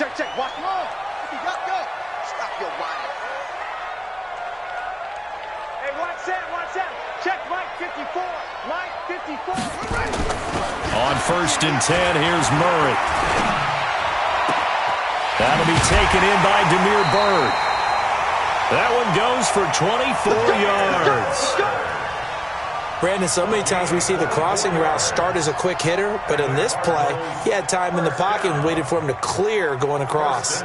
Check, check. Watch. Go. Go. Stop your whining. Hey, watch that, watch that. Check Mike 54. Mike 54. On 1st and 10, here's Murray. That'll be taken in by Demir Bird. That one goes for 24 yards. Brandon, so many times we see the crossing route start as a quick hitter, but in this play, he had time in the pocket and waited for him to clear going across.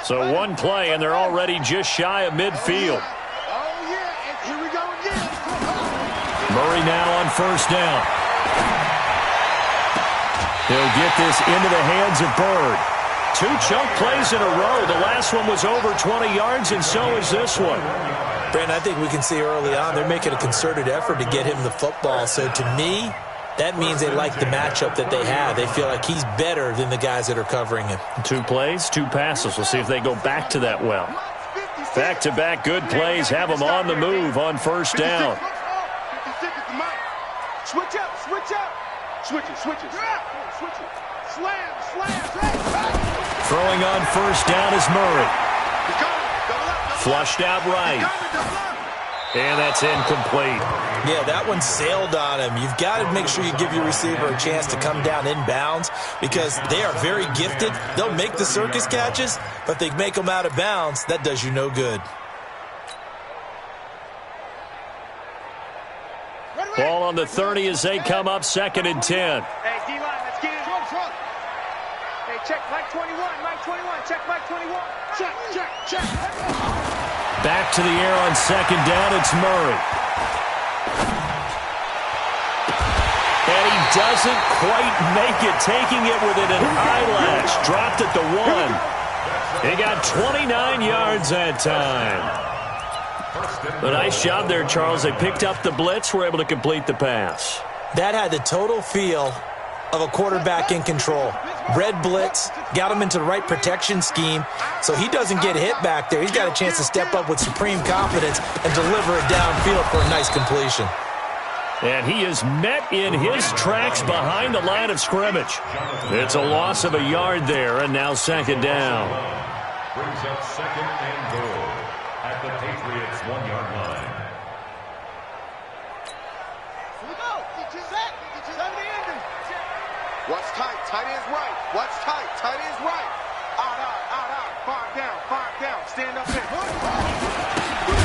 So one play, and they're already just shy of midfield. Oh, yeah, and here we go again. Murray now on 1st down. He'll get this into the hands of Bird. 2 chunk plays in a row. The last one was over 20 yards, and so is this one. Brandon, I think we can see early on they're making a concerted effort to get him the football. So to me, that means they like the matchup that they have. They feel like he's better than the guys that are covering him. 2 plays, 2 passes. We'll see if they go back to that well. Back-to-back good plays have them on the move on 1st down. Switch up, switch up. Switch it, switch it. Switch it. Slam, slam. Throwing on 1st down is Murray. Flushed out right. And that's incomplete. Yeah, that one sailed on him. You've got to make sure you give your receiver a chance to come down inbounds because they are very gifted. They'll make the circus catches, but if they make them out of bounds, that does you no good. Ball on the 30 as they come up 2nd and 10. Hey, D-line, let's get it. Hey, check Mike 21, Mike 21, check Mike 21. Check, check, check. Back to the air on 2nd down, it's Murray. And he doesn't quite make it, taking it within an eyelash. Dropped at the 1. He got 29 yards that time. A nice job there, Charles. They picked up the blitz, were able to complete the pass. That had the total feel of a quarterback in control. Red blitz, got him into the right protection scheme, so he doesn't get hit back there. He's got a chance to step up with supreme confidence and deliver it downfield for a nice completion. And he is met in his tracks behind the line of scrimmage. It's a loss of a yard there, and now 2nd down. Brings up 2nd and goal at the Patriots' 1-yard line. Here we go. Get your set. Get your set. What's tight? Tight ends right. What's tight? Tight ends right. Out, out, out, out. Far down. Stand up there.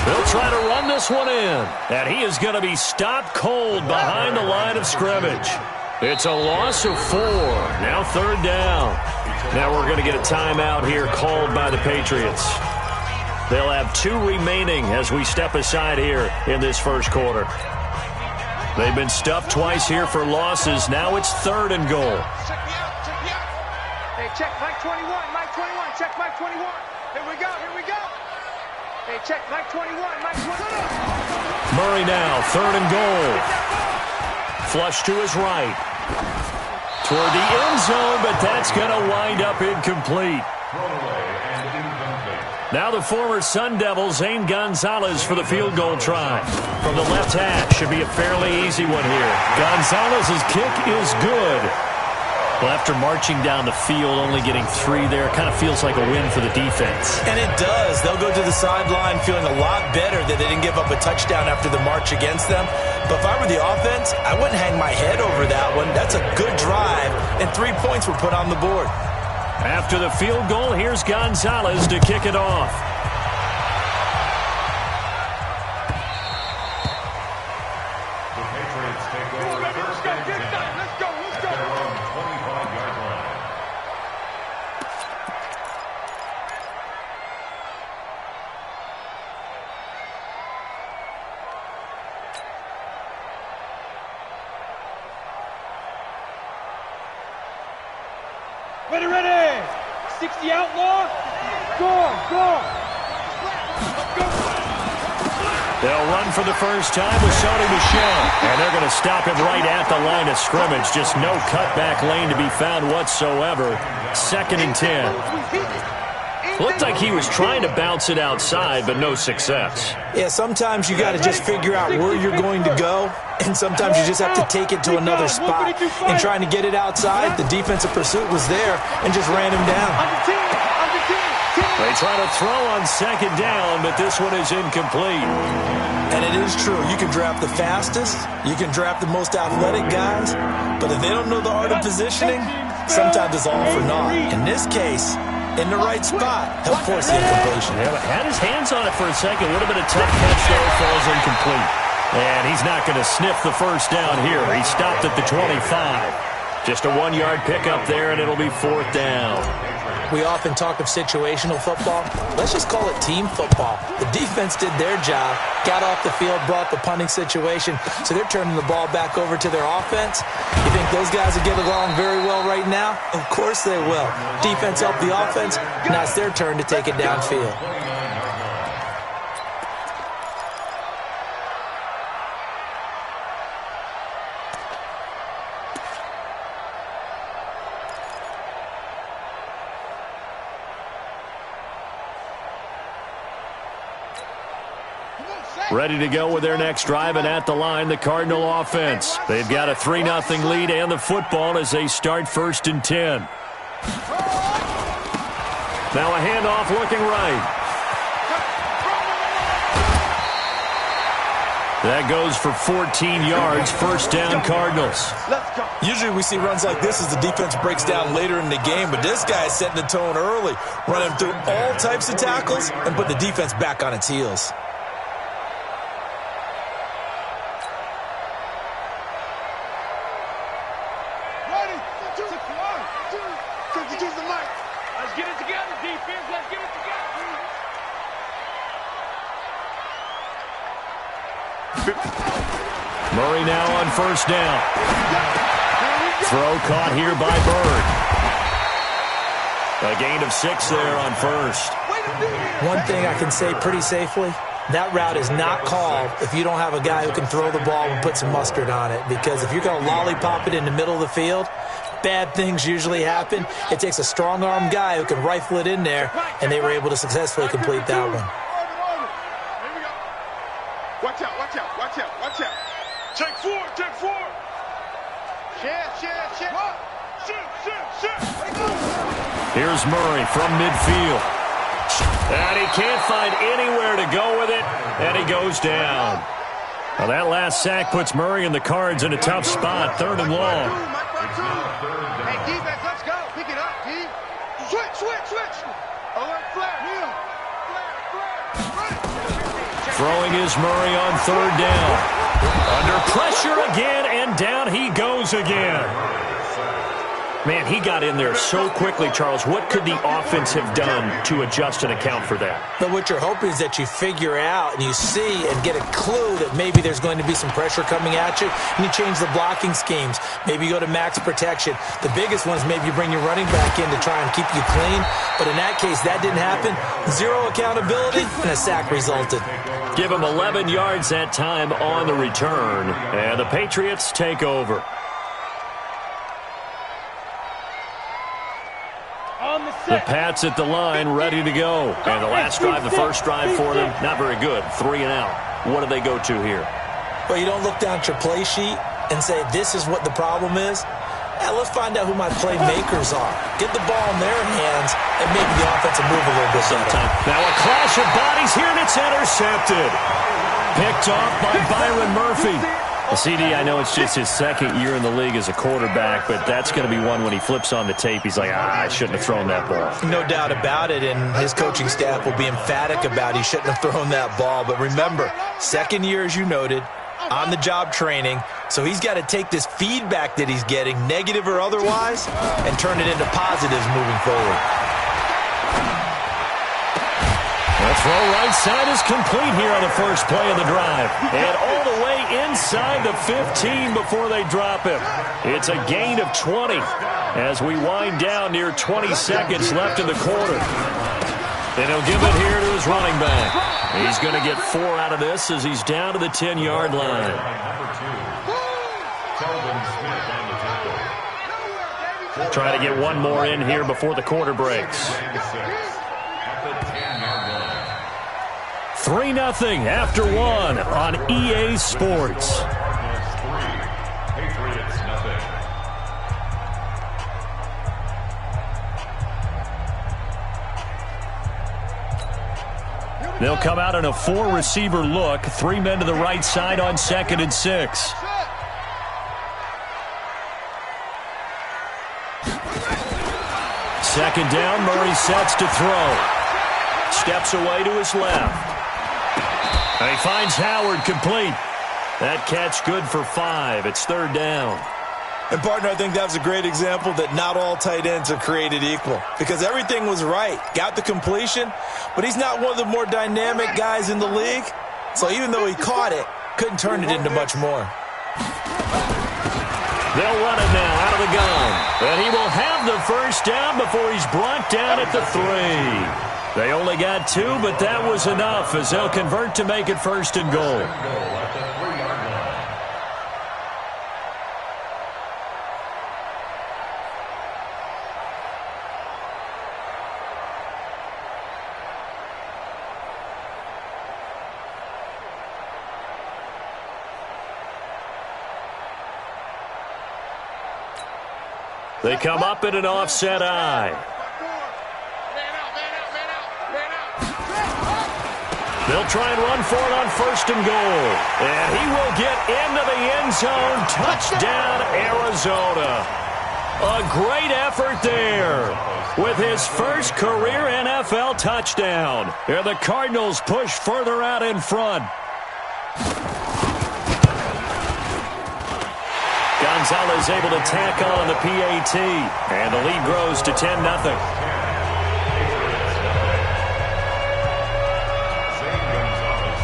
They'll try to run this one in. And he is going to be stopped cold behind the line of scrimmage. It's a loss of 4. Now 3rd down. Now we're going to get a timeout here called by the Patriots. They'll have 2 remaining as we step aside here in this 1st quarter. They've been stuffed twice here for losses. Now it's 3rd and goal. Check me out, check me out. Hey, check Mike 21, Mike 21, check Mike 21. Here we go, here we go. Hey, check Mike 21, Mike 21. Murray now, 3rd and goal. Flush to his right. Toward the end zone, but that's going to wind up incomplete. Now the former Sun Devil, Zane Gonzalez, for the field goal try. From the left hash, should be a fairly easy one here. Gonzalez's kick is good. Well, after marching down the field, only getting 3 there, kind of feels like a win for the defense. And it does. They'll go to the sideline feeling a lot better that they didn't give up a touchdown after the march against them. But if I were the offense, I wouldn't hang my head over that one. That's a good drive, and 3 points were put on the board. After the field goal, here's Gonzalez to kick it off. The Patriots take over 1st and 10. Let's go. At their own 25-yard line. Ready, ready. 60 outlaw. Go. They'll run for the first time with Sony Michel. And they're going to stop him right at the line of scrimmage. Just no cutback lane to be found whatsoever. 2nd and 10. Looked like he was trying to bounce it outside, but no success. Yeah, sometimes you got to just figure out where you're going to go, and sometimes you just have to take it to another spot. And trying to get it outside, the defensive pursuit was there and just ran him down. They try to throw on second down, but this one is incomplete. And it is true. You can draft the fastest, you can draft the most athletic guys, but if they don't know the art of positioning, sometimes it's all for naught. In this case, in the right spot, he'll force the incompletion. Yeah, but had his hands on it for a second. Would have been a tough catch, though. Falls incomplete. And he's not going to sniff the first down here. He stopped at the 25. Just a 1-yard pickup there, and it'll be 4th down. We often talk of situational football. Let's just call it team football. The defense did their job, got off the field, brought the punting situation, so they're turning the ball back over to their offense. You think those guys will get along very well right now? Of course they will. Defense helped the offense. Now it's their turn to take it downfield. Ready to go with their next drive, and at the line, the Cardinal offense. They've got a 3-0 lead and the football as they start 1st and 10. Now a handoff looking right. That goes for 14 yards, 1st down Cardinals. Usually we see runs like this as the defense breaks down later in the game, but this guy is setting the tone early, running through all types of tackles and put the defense back on its heels. Murray now on 1st down. Throw caught here by Bird. A gain of 6 there on 1st. One thing I can say pretty safely, that route is not called if you don't have a guy who can throw the ball and put some mustard on it. Because if you're going to lollipop it in the middle of the field, bad things usually happen. It takes a strong-arm guy who can rifle it in there, and they were able to successfully complete that one. Watch out, watch out, watch out, watch out. Check 4, check 4. Share. Shoot. Here's Murray from midfield. And he can't find anywhere to go with it, and he goes down. Well, that last sack puts Murray and the Cards in a tough spot, 3rd and long. Hey, defense, let's go. Pick it up, D. Switch. Alert, flare. Throwing is Murray on 3rd down. Under pressure again, and down he goes again. Man, he got in there so quickly, Charles. What could the offense have done to adjust and account for that? But what you're hoping is that you figure out and you see and get a clue that maybe there's going to be some pressure coming at you, and you change the blocking schemes. Maybe you go to max protection. The biggest one is maybe you bring your running back in to try and keep you clean. But in that case, that didn't happen. 0 accountability, and a sack resulted. Give him 11 yards that time on the return, and the Patriots take over. The Pats at the line, ready to go. And the last drive, the first drive for them, not very good. 3 and out. What do they go to here? Well, you don't look down at your play sheet and say, this is what the problem is. Now, let's find out who my playmakers are. Get the ball in their hands and maybe the offense will move a little bit better. Now a clash of bodies here, and it's intercepted. Picked off by Byron Murphy. CD, I know it's just his 2nd year in the league as a quarterback, but that's going to be one when he flips on the tape, he's like, I shouldn't have thrown that ball. No doubt about it, and his coaching staff will be emphatic about he shouldn't have thrown that ball. But remember, 2nd year, as you noted, on-the-job training, so he's got to take this feedback that he's getting, negative or otherwise, and turn it into positives moving forward. The throw right side is complete here on the first play of the drive. And all the way inside the 15 before they drop him. It's a gain of 20 as we wind down near 20 seconds left in the quarter. And he'll give it here to his running back. He's going to get 4 out of this as he's down to the 10-yard line. Trying to get one more in here before the quarter breaks. at the 10-yard line. 3-0 after one on EA Sports. Cardinals 3, Patriots nothing. They'll come out in a 4-receiver look. 3 men to the right side on 2nd and 6. Second down, Murray sets to throw. Steps away to his left. And he finds Howard complete. That catch good for 5. It's 3rd down. And, partner, I think that was a great example that not all tight ends are created equal because everything was right. Got the completion, but he's not one of the more dynamic guys in the league. So even though he caught it, couldn't turn it into much more. They'll run it now out of the gun. And he will have the first down before he's brought down at the 3. They only got 2, but that was enough as they'll convert to make it 1st and goal. They come up in an offset eye. They'll try and run for it on 1st and goal. And he will get into the end zone. Touchdown, Arizona. A great effort there with his first career NFL touchdown. And the Cardinals push further out in front. Gonzalez able to tack on the PAT. And the lead grows to 10-0.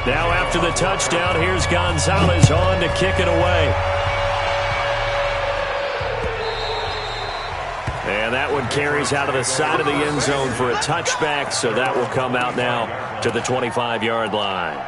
Now after the touchdown, here's Gonzalez on to kick it away. And that one carries out of the side of the end zone for a touchback, so that will come out now to the 25-yard line.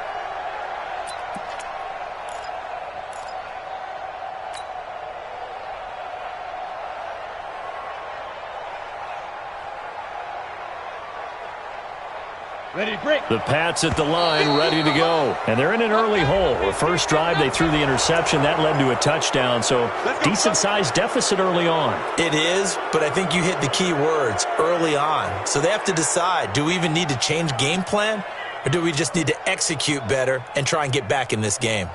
Ready to break. The Pats at the line, ready to go. And they're in an early hole. The first drive, they threw the interception. That led to a touchdown, so decent-sized deficit early on. It is, but I think you hit the key words, early on. So they have to decide, do we even need to change game plan, or do we just need to execute better and try and get back in this game?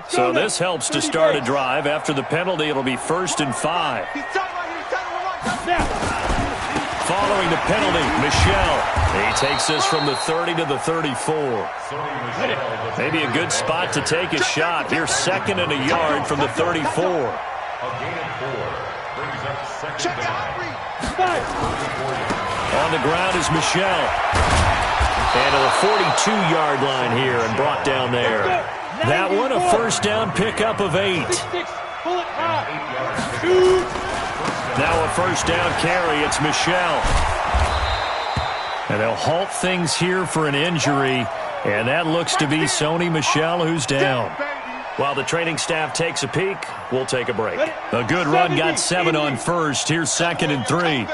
So this helps to start a drive. After the penalty, it'll be 1st and 5. Following the penalty, Michel. He takes this from the 30 to the 34. Maybe a good spot to take a shot. Here's 2nd and a yard from the 34. A gain of 4 brings up 2nd down. On the ground is Michel. And to the 42-yard line here and brought down there. That one a 1st down pickup of 8. Now a 1st down carry. It's Michel. And they'll halt things here for an injury. And that looks to be Sony Michel who's down. While the training staff takes a peek, we'll take a break. A good run got 7 on 1st. Here's 2nd and 3.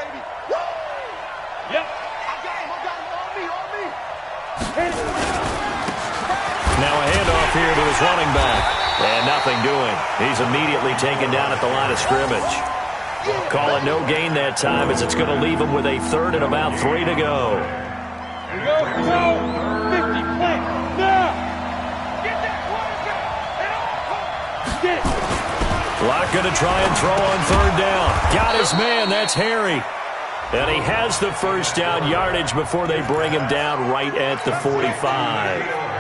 Now a handoff here to his running back. And nothing doing. He's immediately taken down at the line of scrimmage. Call it no gain that time as it's going to leave him with a 3rd and about 3 to go. Here we go. 50, play. Now. Get that quarterback. Get it. Locke going to try and throw on 3rd down. Got his man. That's Harry. And he has the 1st down yardage before they bring him down right at the 45.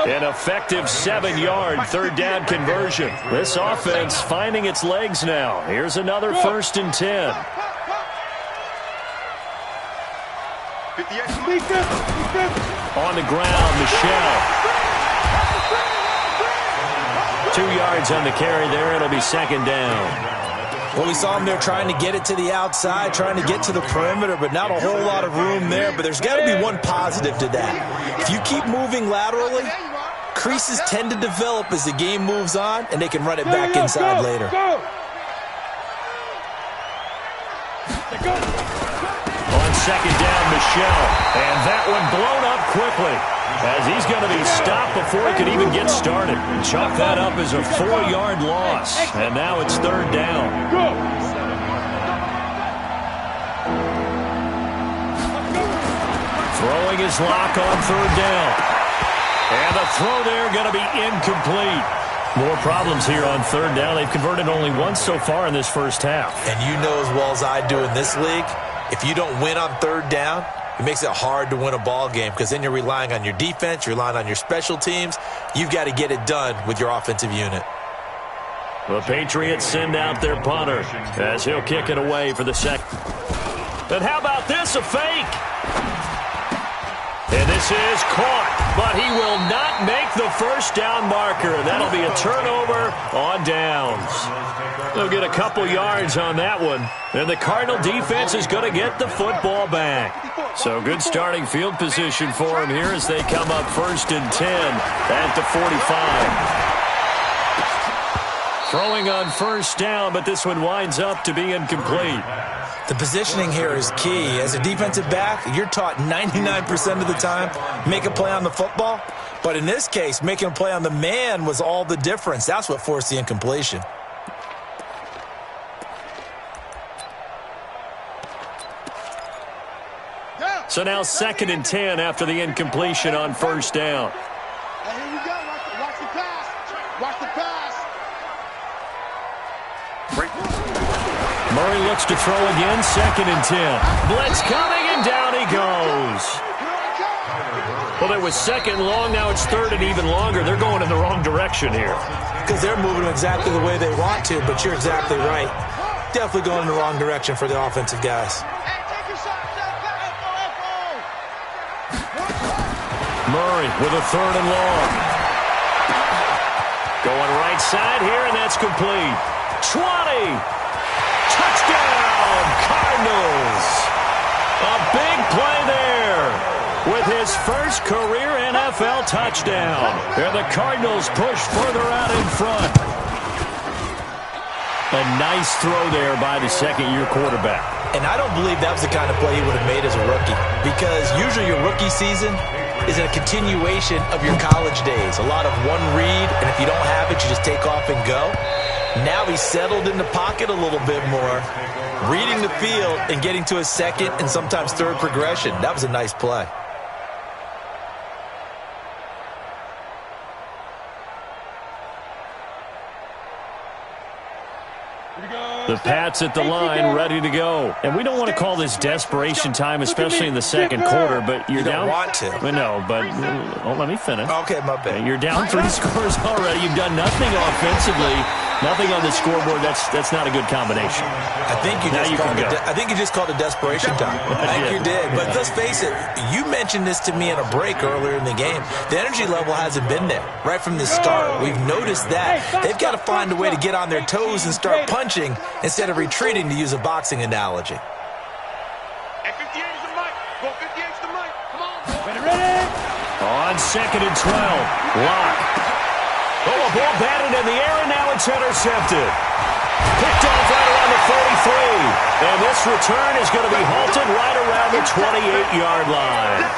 An effective 7-yard 3rd down conversion. This offense finding its legs now. Here's another 1st and 10. On the ground, Michel. 2 yards on the carry there. It'll be 2nd down. Well, we saw him there trying to get it to the outside, trying to get to the perimeter, but not a whole lot of room there. But there's got to be one positive to that. If you keep moving laterally, creases tend to develop as the game moves on, and they can run it back inside later. On second down, Michel. And that one blown up quickly, as he's going to be stopped before he could even get started. Chalk that up as a 4-yard loss. And now it's third down. Throwing his lock on third down. And the throw there going to be incomplete. More problems here on third down. They've converted only once so far in this first half. And you know as well as I do in this league, if you don't win on third down, it makes it hard to win a ball game because then you're relying on your defense, you're relying on your special teams. You've got to get it done with your offensive unit. The Patriots send out their punter as he'll kick it away for the second. But how about this, a fake? And this is caught, but he will not make the first down marker. That'll be a turnover on downs. They'll get a couple yards on that one. And the Cardinal defense is going to get the football back. So good starting field position for him here as they come up 1st and 10 at the 45. Throwing on first down, but this one winds up to be incomplete. The positioning here is key. As a defensive back, you're taught 99% of the time, make a play on the football. But in this case, making a play on the man was all the difference. That's what forced the incompletion. So now 2nd and 10 after the incompletion on first down. Here we go. Watch the pass. Watch the pass. Murray looks to throw again, 2nd and 10. Blitz coming, and down he goes. Well, it was 2nd long, now it's 3rd and even longer. They're going in the wrong direction here. Because they're moving exactly the way they want to, but you're exactly right. Definitely going in the wrong direction for the offensive guys. Murray with a 3rd and long. Going right side here, and that's complete. 20. Touchdown, Cardinals. A big play there with his first career NFL touchdown. And the Cardinals push further out in front. A nice throw there by the second-year quarterback. And I don't believe that was the kind of play he would have made as a rookie, because usually your rookie season is a continuation of your college days. A lot of one read, and if you don't have it, you just take off and go. Now he's settled in the pocket a little bit more, reading the field and getting to his second and sometimes third progression. That was a nice play. The Pats at the line, ready to go. And we don't want to call this desperation time, especially in the second quarter, but you're down. You don't want to. No, but let me finish. Okay, my bad. You're down 3 scores already. You've done nothing offensively, nothing on the scoreboard. That's not a good combination. I think you just called it desperation time. I think you did. But let's face it, you mentioned this to me in a break earlier in the game. The energy level hasn't been there right from the start. We've noticed that. They've got to find a way to get on their toes and start punching instead of retreating, to use a boxing analogy. At 58 is the mic. Go 58 is the mic. Come on. Ready. On 2nd and 12. Lock. Oh, a ball batted in the air, and now it's intercepted. Picked off right around the 43. And this return is going to be halted right around the 28-yard line.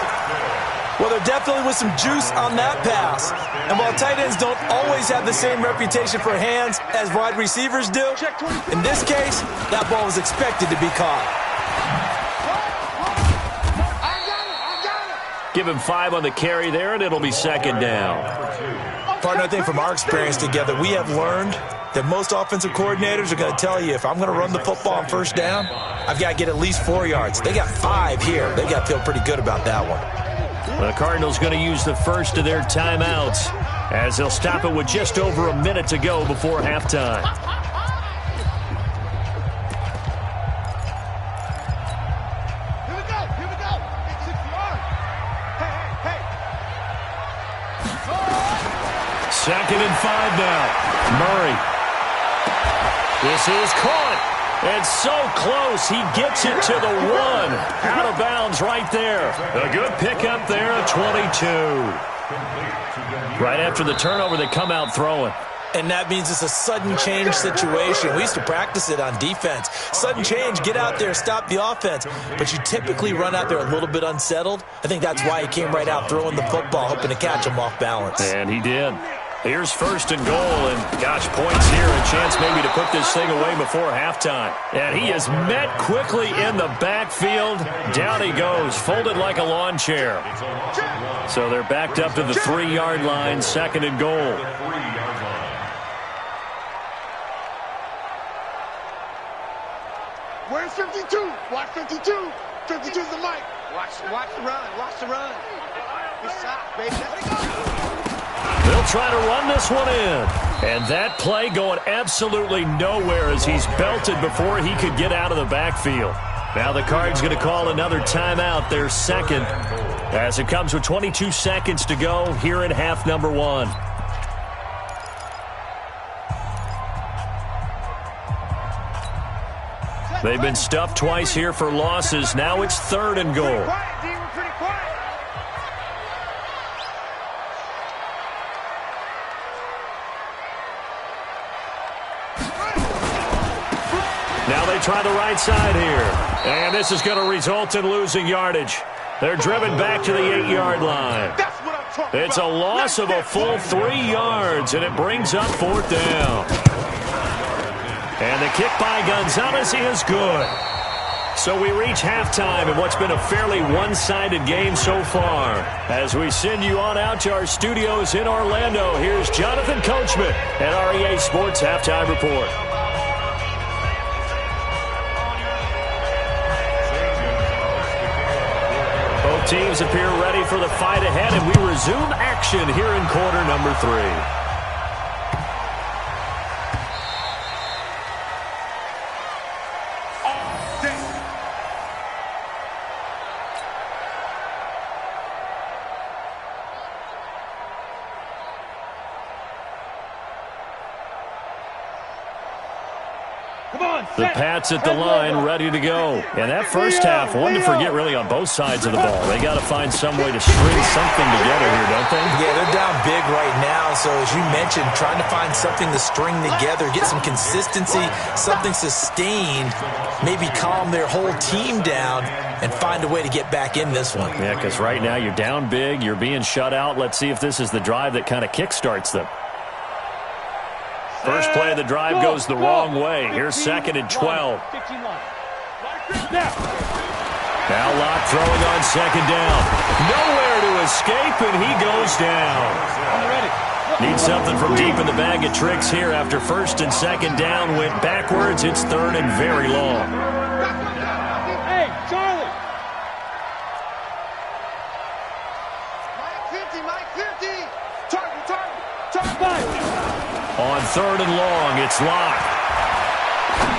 Well, there definitely was some juice on that pass. And while tight ends don't always have the same reputation for hands as wide receivers do, in this case, that ball was expected to be caught. Give him 5 on the carry there, and it'll be 2nd down. Partner, I think from our experience together, we have learned that most offensive coordinators are going to tell you, if I'm going to run the football on first down, I've got to get at least 4 yards. They got 5 here. They got to feel pretty good about that one. The Cardinals going to use the first of their timeouts as they'll stop it with just over a minute to go before halftime. Here we go. Here we go. It's 6 yards. Hey. 2nd and 5 now. Murray. This is caught. And so close, he gets it to the 1. Out of bounds right there. A good pickup there, a 22. Right after the turnover, they come out throwing. And that means it's a sudden change situation. We used to practice it on defense. Sudden change, get out there, stop the offense. But you typically run out there a little bit unsettled. I think that's why he came right out throwing the football, hoping to catch him off balance. And he did. Here's first and goal, and gosh, points here, a chance maybe to put this thing away before halftime. And he is met quickly in the backfield. Down he goes, folded like a lawn chair. So they're backed up to the 3-yard line, second and goal. Where's 52? Watch 52. 52's the mic. Watch the run. Watch the run. Good shot, baby. Let it go. They'll try to run this one in. And that play going absolutely nowhere as he's belted before he could get out of the backfield. Now the Cards going to call another timeout, their second, as it comes with 22 seconds to go here in half number 1. They've been stuffed twice here for losses. Now it's third and goal. Now they try the right side here. And this is going to result in losing yardage. They're driven back to the 8-yard line. It's a loss of a full 3 yards, and it brings up fourth down. And the kick by Gonzalez is good. So we reach halftime in what's been a fairly one-sided game so far. As we send you on out to our studios in Orlando, here's Jonathan Coachman at REA Sports Halftime Report. Both teams appear ready for the fight ahead, and we resume action here in quarter number 3. The Pats at the line, ready to go. And that first half, one to forget really on both sides of the ball. They got to find some way to string something together here, don't they? Yeah, they're down big right now. So as you mentioned, trying to find something to string together, get some consistency, something sustained, maybe calm their whole team down and find a way to get back in this one. Yeah, because right now you're down big, you're being shut out. Let's see if this is the drive that kind of kickstarts them. First play of the drive goes the wrong way. Here's second and 12. Now Locke throwing on second down. Nowhere to escape, and he goes down. Need something from deep in the bag of tricks here after first and second down. Went backwards. It's third and very long. Hey, Charlie. Mike 50. Target. On third and long, it's Locke.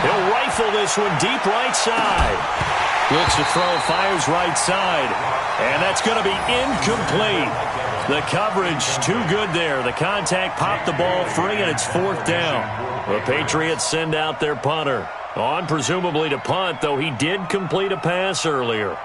He'll rifle this one deep right side. Looks to throw, fires right side. And that's going to be incomplete. The coverage too good there. The contact popped the ball free, and it's fourth down. The Patriots send out their punter. On presumably to punt, though he did complete a pass earlier.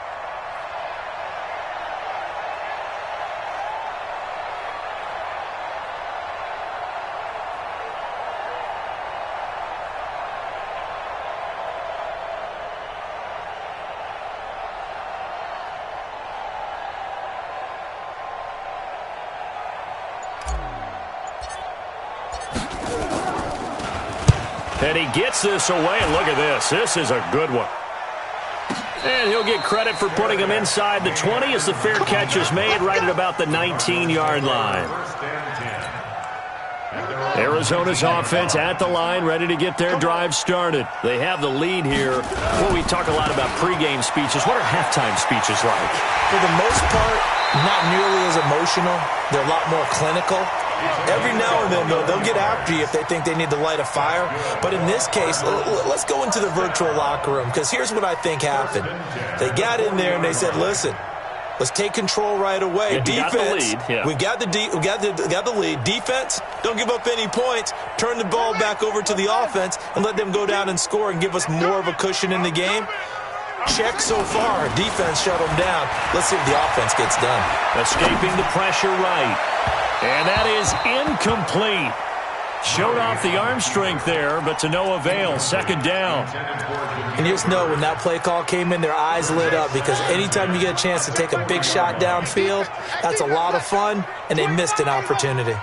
And he gets this away, and look at this. This is a good one. And he'll get credit for putting him inside the 20 as the fair catch is made right at about the 19-yard line. Arizona's offense at the line, ready to get their drive started. They have the lead here. Well, we talk a lot about pregame speeches. What are halftime speeches like? For the most part, not nearly as emotional. They're a lot more clinical. Every now and then, though, they'll get after you if they think they need to light a fire. But in this case, let's go into the virtual locker room, because here's what I think happened. They got in there and they said, listen, let's take control right away. Yeah, defense, we got the lead. Defense, don't give up any points. Turn the ball back over to the offense and let them go down and score and give us more of a cushion in the game. Check so far. Defense shut them down. Let's see if the offense gets done. Escaping the pressure right. And that is incomplete. Showed off the arm strength there, but to no avail. Second down. And you just know when that play call came in, their eyes lit up because anytime you get a chance to take a big shot downfield, that's a lot of fun, and they missed an opportunity.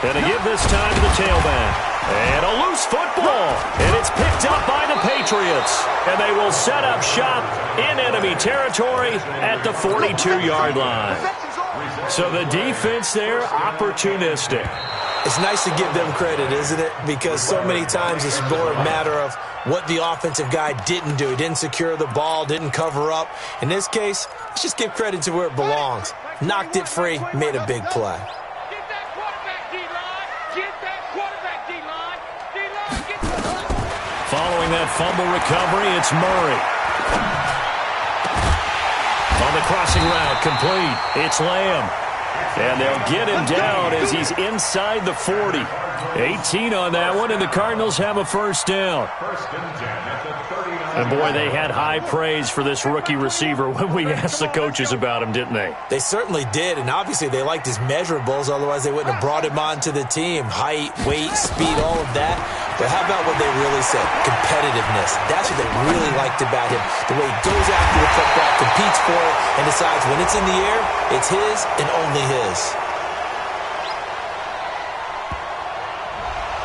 And to give this time to the tailback. And a loose football. And it's picked up by the Patriots. And they will set up shop in enemy territory at the 42-yard line. So the defense there, opportunistic. It's nice to give them credit, isn't it? Because so many times it's more a matter of what the offensive guy didn't do. He didn't secure the ball, didn't cover up. In this case, let's just give credit to where it belongs. Knocked it free, made a big play. Following that fumble recovery, it's Murray. On the crossing route, complete. It's Lamb. And they'll get him down as he's inside the 40. 18 on that one, and the Cardinals have a first down. And, boy, they had high praise for this rookie receiver when we asked the coaches about him, didn't they? They certainly did, and obviously they liked his measurables. Otherwise, they wouldn't have brought him onto the team. Height, weight, speed, all of that. But how about what they really said? Competitiveness. That's what they really liked about him. The way he goes after the football, competes for it, and decides when it's in the air, it's his and only his.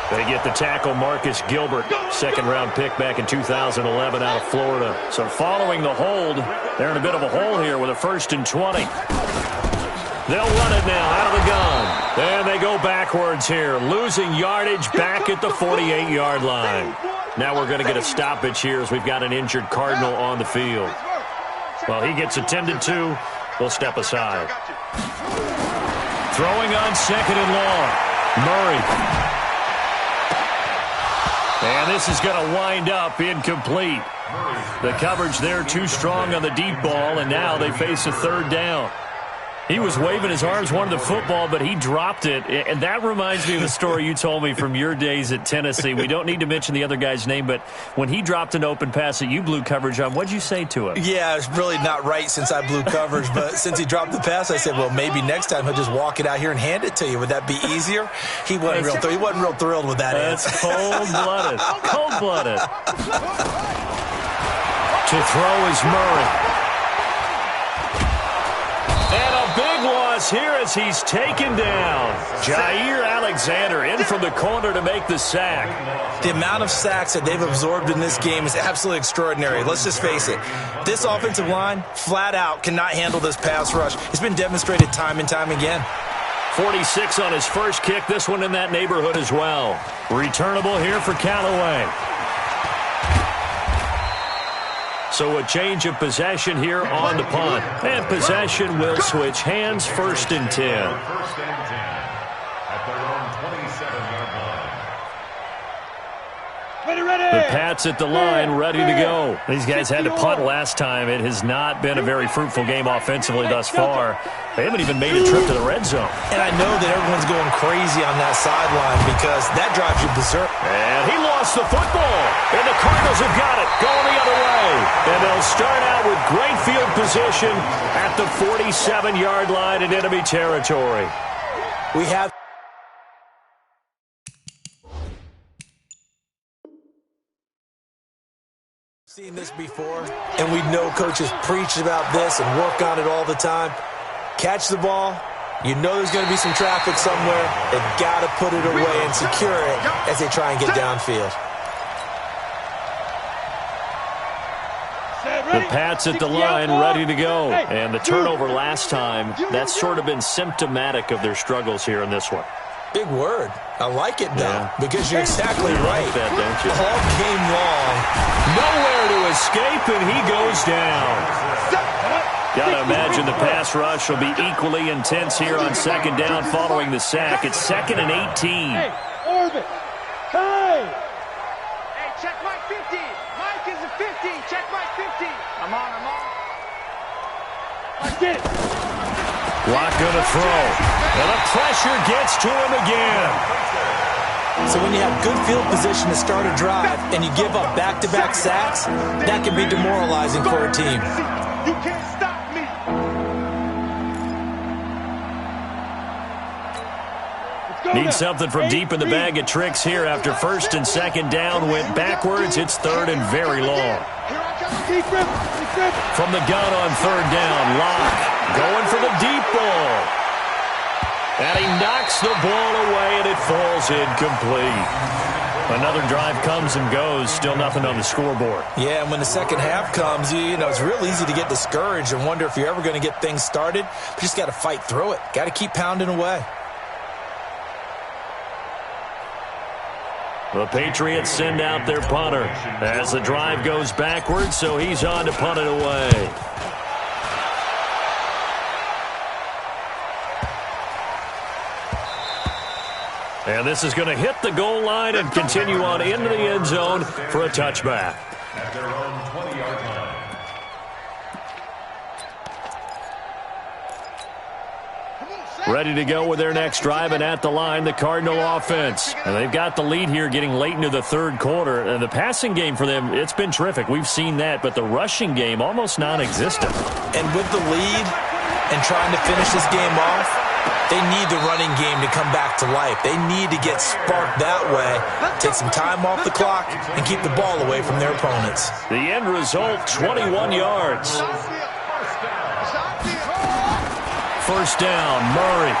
They get the tackle, Marcus Gilbert, second-round pick back in 2011 out of Florida. So following the hold, they're in a bit of a hole here with a 1st and 20. They'll run it now out of the gun. And they go backwards here, losing yardage back at the 48-yard line. Now we're going to get a stoppage here as we've got an injured Cardinal on the field. Well, he gets attended to. We'll step aside. Throwing on 2nd and long. Murray. And this is going to wind up incomplete. The coverage there too strong on the deep ball, and now they face a 3rd down. He was waving his arms, wanted the football, but he dropped it. And that reminds me of the story you told me from your days at Tennessee. We don't need to mention the other guy's name, but when he dropped an open pass that you blew coverage on, what'd you say to him? Yeah, it's really not right since I blew coverage, but since he dropped the pass, I said, well, maybe next time he'll just walk it out here and hand it to you. Would that be easier? He wasn't real thrilled with that answer. That's cold-blooded. Cold-blooded. To throw is Murray. And a big loss here as he's taken down. Jair Alexander in from the corner to make the sack. The amount of sacks that they've absorbed in this game is absolutely extraordinary. Let's just face it. This offensive line, flat out, cannot handle this pass rush. It's been demonstrated time and time again. 46 on his first kick. This one in that neighborhood as well. Returnable here for Callaway. So a change of possession here on the punt. And possession will switch hands, 1st and 10. At their own 27-yard line. The Pats at the line, ready to go. These guys had to punt last time. It has not been a very fruitful game offensively thus far. They haven't even made a trip to the red zone. And I know that everyone's going crazy on that sideline because that drives you berserk. And he lost the football. And the Cardinals have got it, going the other way. And they'll start out with great field position at the 47-yard line in enemy territory. We have seen this before, and we know coaches preach about this and work on it all the time. Catch the ball. You know there's going to be some traffic somewhere. They've got to put it away and secure it as they try and get downfield. The Pats at the line, ready to go. And the turnover last time, that's sort of been symptomatic of their struggles here in this one. Big word. I like it, though, because you're exactly right. Like that, don't you? All game long. Nowhere to escape, and he goes down. Got to imagine the pass rush will be equally intense here on 2nd down following the sack. It's 2nd and 18. Hey, Orbit. Hey! Hey, check Mike 50. Mike is a 50. Check Mike 50. I'm on. I did it. Block going to throw. And the pressure gets to him again. So when you have good field position to start a drive and you give up back-to-back sacks, that can be demoralizing for a team. You can't stop me. Need something from deep in the bag of tricks here after first and second down went backwards. It's third and very long. From the gun on third down, Locke going for the deep ball. And he knocks the ball away, and it falls incomplete. Another drive comes and goes, still nothing on the scoreboard. Yeah, and when the second half comes, you know, it's real easy to get discouraged and wonder if you're ever going to get things started. But you just got to fight through it. Got to keep pounding away. The Patriots send out their punter as the drive goes backwards, so he's on to punt it away. And this is going to hit the goal line and continue on into the end zone for a touchback. At their own 20-yard line. Ready to go with their next drive, and at the line, the Cardinal offense. And they've got the lead here getting late into the third quarter. And the passing game for them, it's been terrific. We've seen that, but the rushing game almost non-existent. And with the lead and trying to finish this game off, they need the running game to come back to life. They need to get sparked that way, take some time off the clock, and keep the ball away from their opponents. The end result, 21 yards. First down, Murray.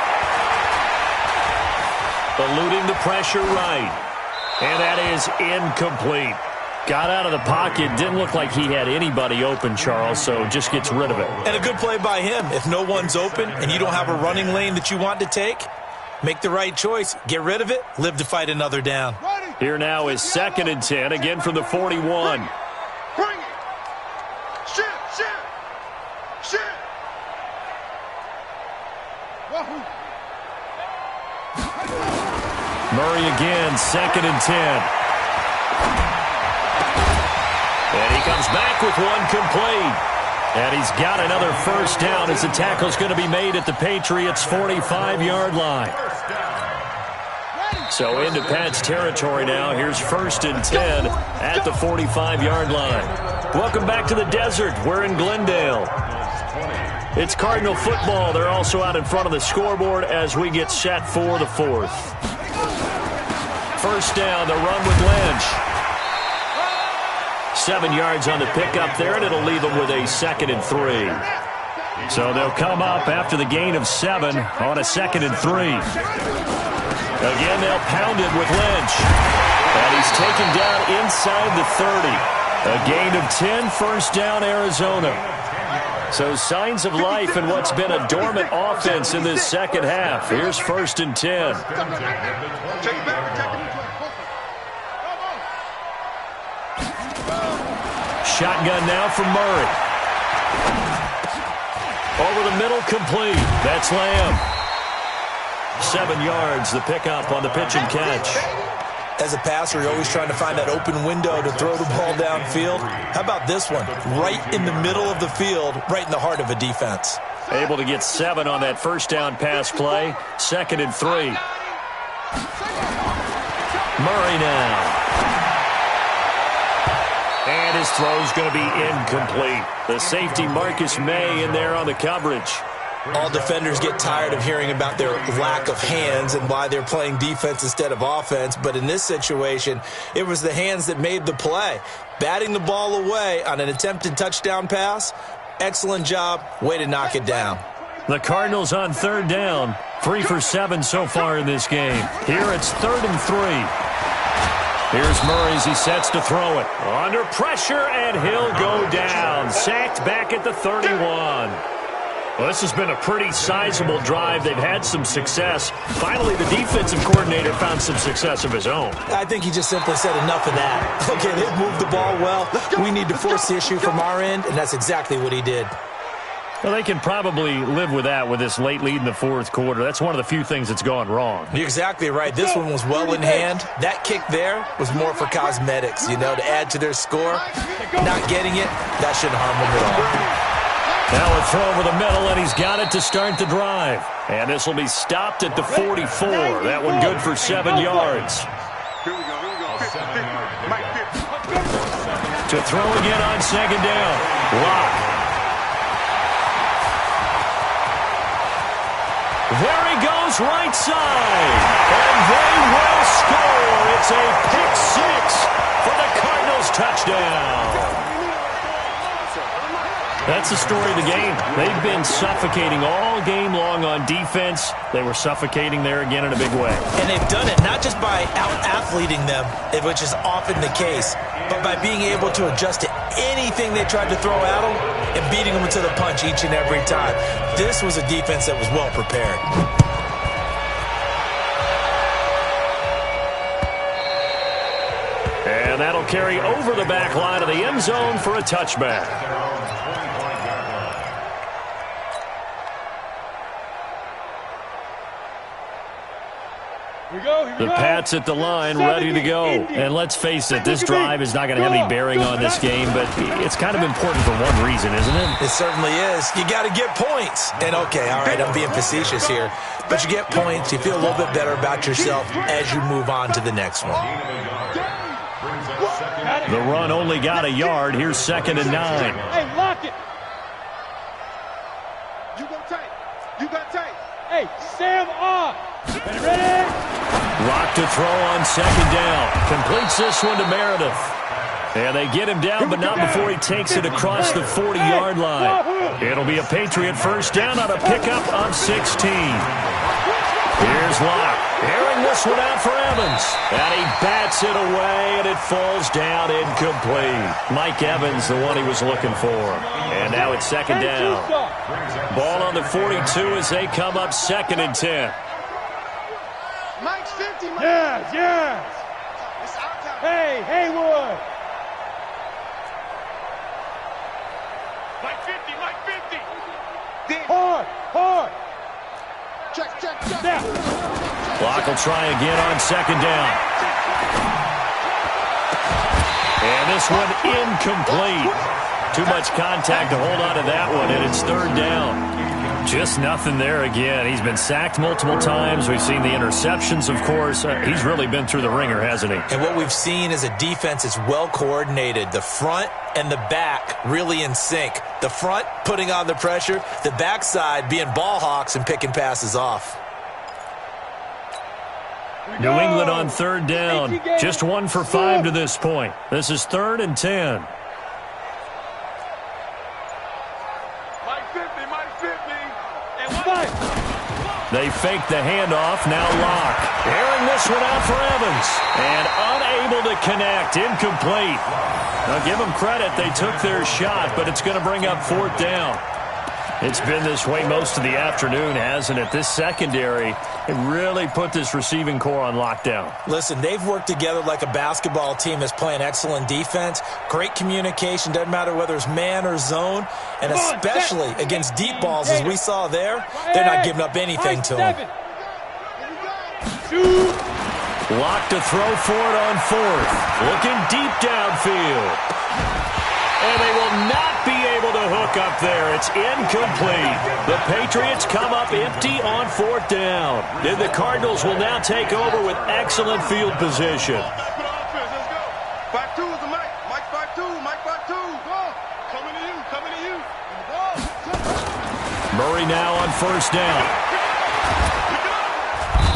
Eluding the pressure right. And that is incomplete. Got out of the pocket. Didn't look like he had anybody open, Charles, so just gets rid of it. And a good play by him. If no one's open and you don't have a running lane that you want to take, make the right choice. Get rid of it. Live to fight another down. Here now is 2nd and 10, again from the 41. Bring it. Shoot. Murray again, 2nd and 10. And he comes back with one complete. And he's got another first down as the tackle's going to be made at the Patriots' 45-yard line. So into Pat's territory now. Here's 1st and 10 at the 45-yard line. Welcome back to the desert. We're in Glendale. It's Cardinal football. They're also out in front of the scoreboard as we get set for the fourth. First down, the run with Lynch. 7 yards on the pickup there, and it'll leave them with a 2nd and 3. So they'll come up after the gain of 7 on a 2nd and 3. Again, they'll pound it with Lynch. And he's taken down inside the 30. A gain of 10, first down, Arizona. So signs of life in what's been a dormant offense in this second half. Here's 1st and 10. Shotgun now from Murray. Over the middle, complete. That's Lamb. 7 yards, the pickup on the pitch and catch. As a passer, you're always trying to find that open window to throw the ball downfield. How about this one? Right in the middle of the field, right in the heart of a defense. Able to get 7 on that first down pass play. 2nd and 3. Murray now. And his throw's going to be incomplete. The safety Marcus May in there on the coverage. All defenders get tired of hearing about their lack of hands and why they're playing defense instead of offense. But in this situation, it was the hands that made the play. Batting the ball away on an attempted touchdown pass. Excellent job. Way to knock it down. The Cardinals on third down. 3 for 7 so far in this game. Here it's 3rd and 3. Here's Murray as he sets to throw it. Under pressure, and he'll go down. Sacked back at the 31. Well, this has been a pretty sizable drive. They've had some success. Finally, the defensive coordinator found some success of his own. I think he just simply said enough of that. Okay, they've moved the ball well. We need to force the issue from our end, and that's exactly what he did. Well, they can probably live with that with this late lead in the fourth quarter. That's one of the few things that's gone wrong. You're exactly right. This one was well in hand. That kick there was more for cosmetics, to add to their score. Not getting it, that shouldn't harm them at all. Now a throw over the middle, and he's got it to start the drive. And this will be stopped at the 44. That one good for 7 yards. Here we go. To throw again on second down. Lock. There he goes goes right side. And they will score. It's a pick six for the Cardinals touchdown. That's the story of the game. They've been suffocating all game long on defense. They were suffocating there again in a big way. And they've done it not just by out-athleting them, which is often the case, but by being able to adjust to anything they tried to throw at them and beating them to the punch each and every time. This was a defense that was well prepared. And that'll carry over the back line of the end zone for a touchback. The Pats at the line, ready to go. And let's face it, this drive is not going to have any bearing on this game, but it's kind of important for one reason, isn't it? It certainly is. You got to get points. And, okay, all right, I'm being facetious here, but you get points, you feel a little bit better about yourself as you move on to the next one. The run only got a yard. Here's 2nd and 9. Hey, lock it. You go tight. You got tight. Hey, Sam off. Ready? Rock to throw on 2nd down. Completes this one to Meredith. And they get him down, but not before he takes it across the 40-yard line. It'll be a Patriot first down on a pickup of 16. Here's Locke. Airing this one out for Evans. And he bats it away, and it falls down incomplete. Mike Evans, the one he was looking for. And now it's 2nd down. Ball on the 42 as they come up 2nd and 10. Mike's 50, Mike. Yes. Hey, Haywood. Mike 50. Hard. Check. Now. Locke will try again on 2nd down. And this one incomplete. Too much contact to hold on to that one, and it's 3rd down. Just nothing there again. He's been sacked multiple times. We've seen the interceptions, of course. He's really been through the ringer, hasn't he? And what we've seen is a defense that's well coordinated. The front and the back really in sync. The front putting on the pressure, the backside being ball hawks and picking passes off. New England on 3rd down. Just 1 for 5 to this point. This is 3rd and 10. They fake the handoff. Now Locke. Airing this one out for Evans. And unable to connect. Incomplete. Now give them credit. They took their shot, but it's going to bring up 4th down. It's been this way most of the afternoon, hasn't it? This secondary, it really put this receiving core on lockdown. Listen, they've worked together like a basketball team that's playing excellent defense. Great communication, doesn't matter whether it's man or zone. And especially against deep balls, as we saw there, they're not giving up anything to them. Locke to throw for it on 4th. Looking deep downfield. And they will not be able to hook up there. It's incomplete. The Patriots come up empty on 4th down. And the Cardinals will now take over with excellent field position. 5-2 is the Mike. Mike 5-2. Mike 5-2. Coming to you. Murray now on 1st down.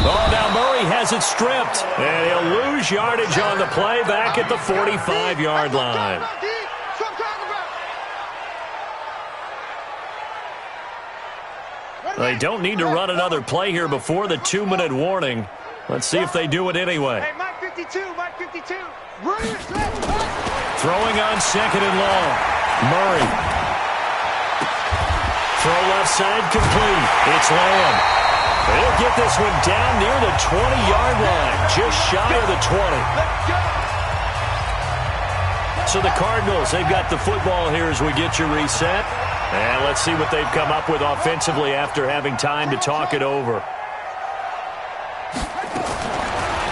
Oh, now Murray has it stripped. And he'll lose yardage on the play back at the 45-yard line. They don't need to run another play here before the 2-minute warning. Let's see if they do it anyway. Hey, Mike 52. Throwing on 2nd and long. Murray. Throw left side complete. It's Lamb. They'll get this one down near the 20-yard line, just shy of the 20. So the Cardinals, they've got the football here as we get you reset. And let's see what they've come up with offensively after having time to talk it over.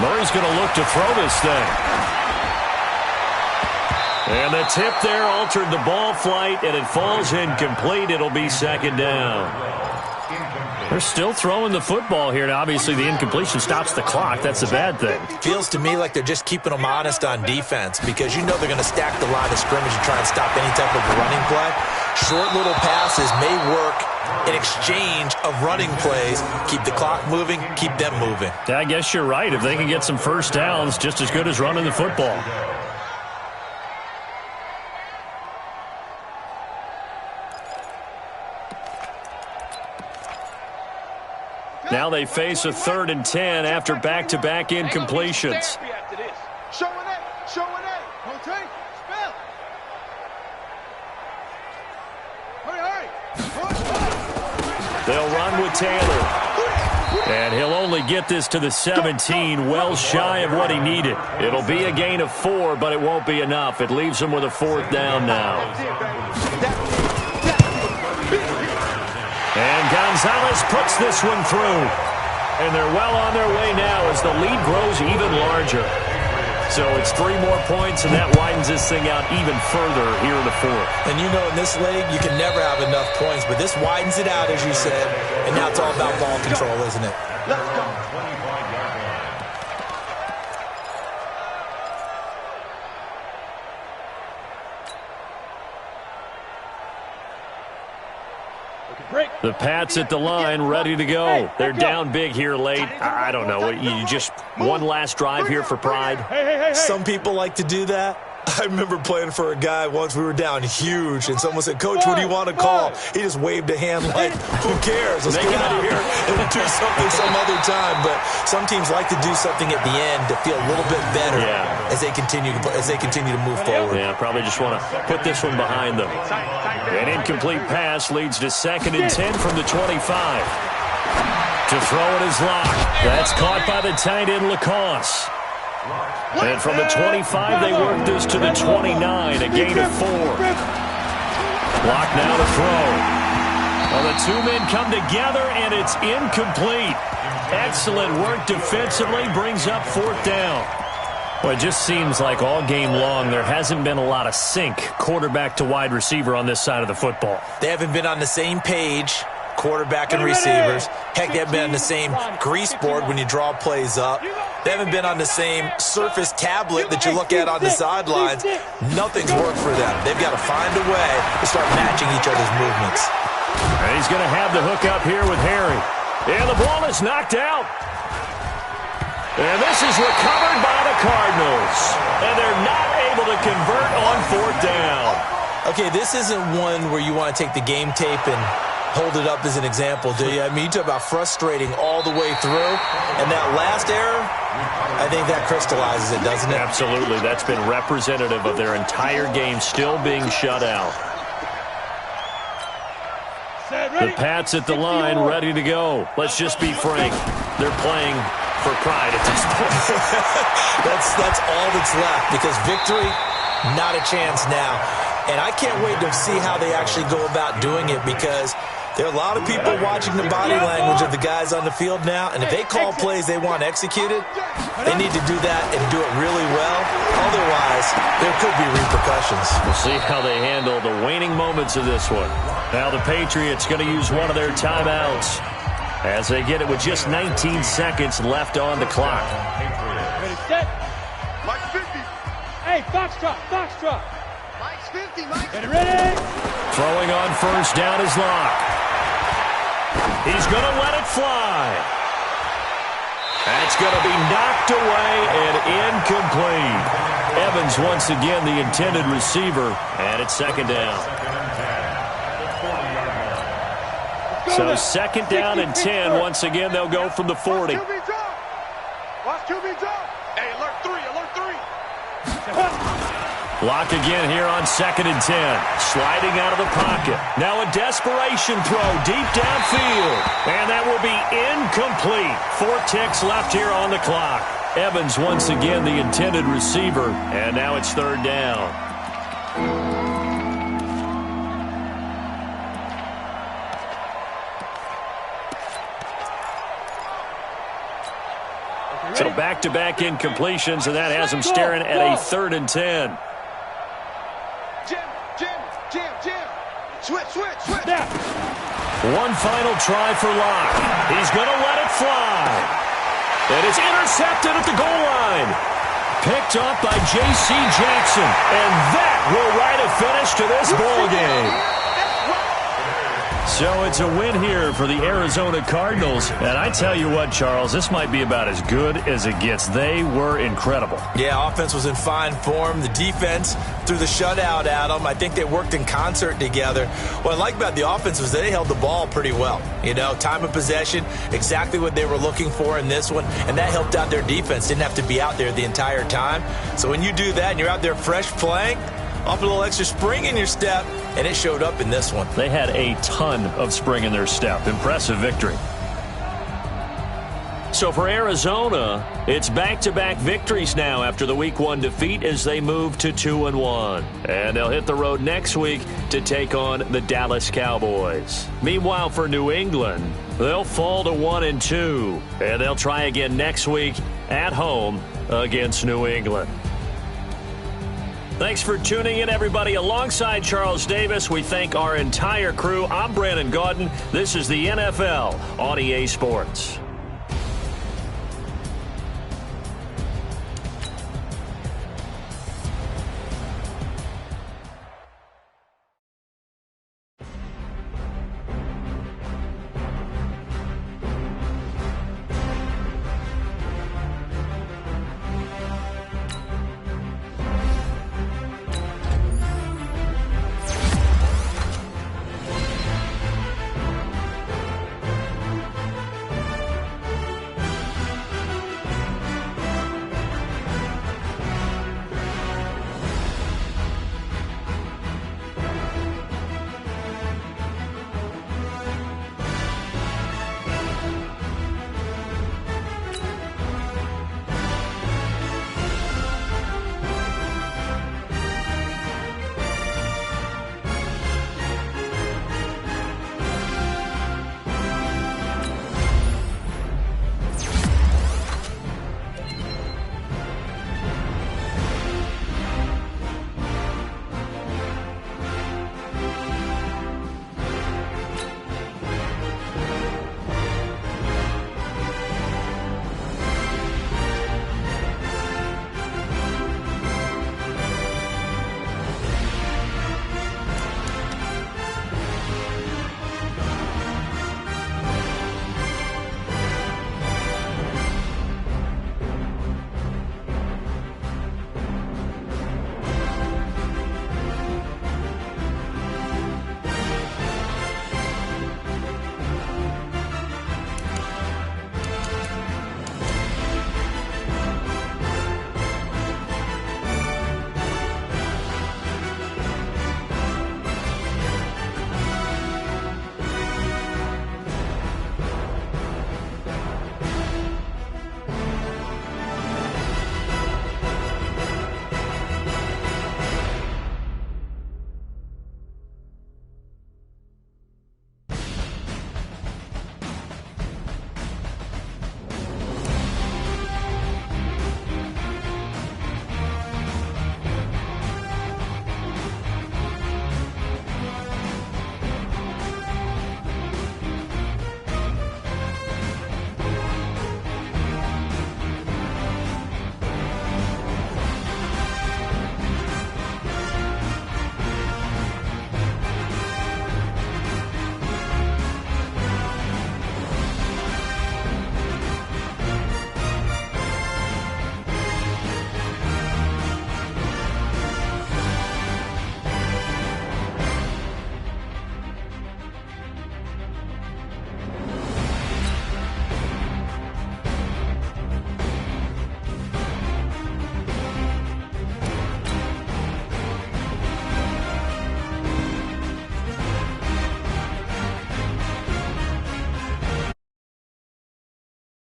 Murray's going to look to throw this thing. And the tip there altered the ball flight, and it falls incomplete. It'll be 2nd down. They're still throwing the football here. Now, obviously, the incompletion stops the clock. That's a bad thing. Feels to me like they're just keeping them honest on defense because you know they're going to stack the line of scrimmage and try and stop any type of running play. Short little passes may work in exchange of running plays. Keep the clock moving, keep them moving. Yeah, I guess you're right. If they can get some first downs, just as good as running the football. Now they face a 3rd and 10 after back-to-back incompletions. They'll run with Taylor. And he'll only get this to the 17, well shy of what he needed. It'll be a gain of 4, but it won't be enough. It leaves him with a 4th down now. And Gonzalez puts this one through. And they're well on their way now as the lead grows even larger. So it's 3 more points, and that widens this thing out even further here in the 4th. And you know, in this league, you can never have enough points, but this widens it out, as you said, and now it's all about ball control, isn't it? Let's go. The Pats at the line, ready to go. They're down big here late. I don't know. You just one last drive here for pride? Some people like to do that. I remember playing for a guy once. We were down huge, and someone said, "Coach, what do you want to call?" He just waved a hand like, "Who cares? Let's get out of here and do something some other time." But some teams like to do something at the end to feel a little bit better as they continue to move forward. Yeah, probably just want to put this one behind them. An incomplete pass leads to 2nd and 10 from the 25. To throw it is Locke. That's caught by the tight end Lacoste. And from the 25, they work this to the 29, a gain of 4. Locke now to throw. Well, the 2 men come together, and it's incomplete. Excellent work defensively, brings up 4th down. Well, it just seems like all game long there hasn't been a lot of sync quarterback to wide receiver on this side of the football. They haven't been on the same page, quarterback and receivers. Heck, they haven't been on the same grease board when you draw plays up. They haven't been on the same surface tablet that you look at on the sidelines. Nothing's worked for them. They've got to find a way to start matching each other's movements. And he's going to have the hook up here with Harry. And the ball is knocked out. And this is recovered by the Cardinals. And they're not able to convert on 4th down. Okay, this isn't one where you want to take the game tape and hold it up as an example, do you? I mean, you talk about frustrating all the way through. And that last error, I think that crystallizes it, doesn't it? Absolutely. That's been representative of their entire game still being shut out. The Pats at the line, ready to go. Let's just be frank. They're playing for pride at this point. that's all that's left, because victory, not a chance now. And I can't wait to see how they actually go about doing it, because there are a lot of people watching the body language of the guys on the field now, and if they call plays they want executed, they need to do that and do it really well. Otherwise, there could be repercussions. We'll see how they handle the waning moments of this one. Now the Patriots going to use one of their timeouts as they get it with just 19 seconds left on the clock. Ready, set. Mike 50. Hey, Foxtrot, Foxtrot. Mike's 50, Mike's 50. Ready? Throwing on 1st down is Locke. He's going to let it fly. That's going to be knocked away and incomplete. Evans once again the intended receiver, and it's 2nd down. So 2nd down and 10. Once again, they'll go from the 40. Watch QB drop. Hey, alert 3, alert 3. Locke again here on 2nd and 10. Sliding out of the pocket. Now a desperation throw deep downfield. And that will be incomplete. 4 ticks left here on the clock. Evans once again the intended receiver. And now it's 3rd down. So back-to-back incompletions, and that has them staring at a 3rd and 10. Jim. Switch. One final try for Locke. He's going to let it fly. It is intercepted at the goal line. Picked up by J.C. Jackson. And that will write a finish to this ball game. So it's a win here for the Arizona Cardinals. And I tell you what, Charles, this might be about as good as it gets. They were incredible. Yeah, offense was in fine form. The defense threw the shutout at them. I think they worked in concert together. What I like about the offense was they held the ball pretty well. You know, time of possession, exactly what they were looking for in this one. And that helped out their defense. Didn't have to be out there the entire time. So when you do that and you're out there fresh playing, off a little extra spring in your step, and it showed up in this one. They had a ton of spring in their step. Impressive victory. So for Arizona, it's back-to-back victories now after the Week 1 defeat as they move to 2-1. And they'll hit the road next week to take on the Dallas Cowboys. Meanwhile, for New England, they'll fall to 1-2. And they'll try again next week at home against New England. Thanks for tuning in, everybody. Alongside Charles Davis, we thank our entire crew. I'm Brandon Gaudin. This is the NFL on EA Sports.